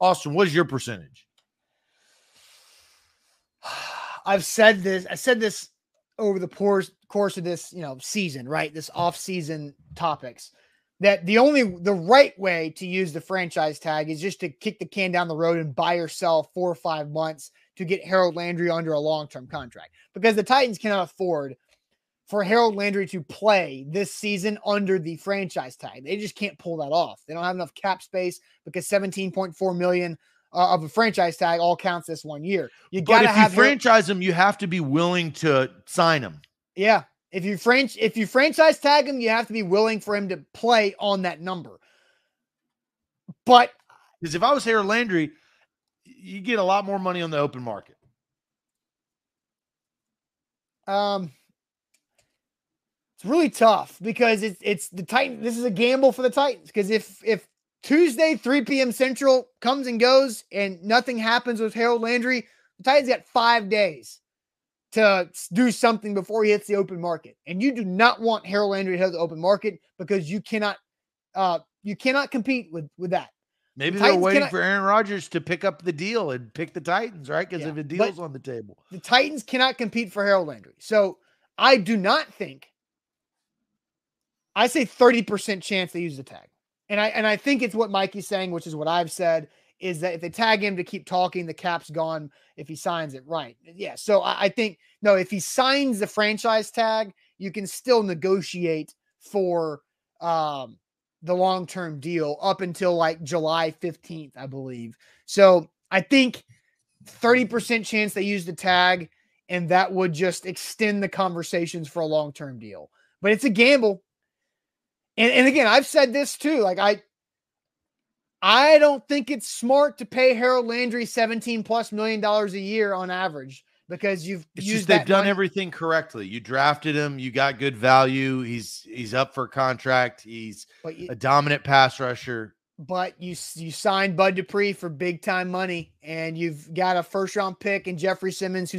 Austin, what is your percentage? I said this over the course of this, season, right? This off-season topics, that the right way to use the franchise tag is just to kick the can down the road and buy or sell 4 or 5 months to get Harold Landry under a long-term contract, because the Titans cannot afford for Harold Landry to play this season under the franchise tag. They just can't pull that off. They don't have enough cap space, because $17.4 million of a franchise tag all counts this 1 year. You got to have franchise him. You have to be willing to sign him. Yeah. If you franchise tag him, you have to be willing for him to play on that number. But because if I was Harold Landry, you get a lot more money on the open market. It's really tough, because it's the Titans. This is a gamble for the Titans, because if Tuesday 3 p.m. Central comes and goes and nothing happens with Harold Landry, the Titans got 5 days to do something before he hits the open market. And you do not want Harold Landry to hit the open market, because you cannot compete with that. Maybe they're waiting for Aaron Rodgers to pick up the deal and pick the Titans, right? Because if a deal's on the table, the Titans cannot compete for Harold Landry. So I do not think, I say 30% chance they use the tag. And I think it's what Mikey's saying, which is what I've said, is that if they tag him to keep talking, the cap's gone if he signs it, right? Yeah. So I think, no, if he signs the franchise tag, you can still negotiate for the long-term deal up until like July 15th, I believe. So I think 30% chance they use the tag, and that would just extend the conversations for a long-term deal. But it's a gamble. And again, I've said this too. Like, I don't think it's smart to pay Harold Landry $17+ million a year on average, because they've done everything correctly. You drafted him, you got good value. He's up for contract. He's a dominant pass rusher. But you signed Bud Dupree for big time money, and you've got a 1st-round pick in Jeffrey Simmons,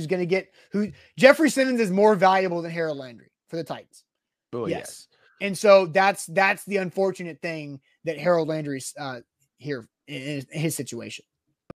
Jeffrey Simmons is more valuable than Harold Landry for the Titans. Oh yes. And so that's the unfortunate thing that Harold Landry's here in his situation.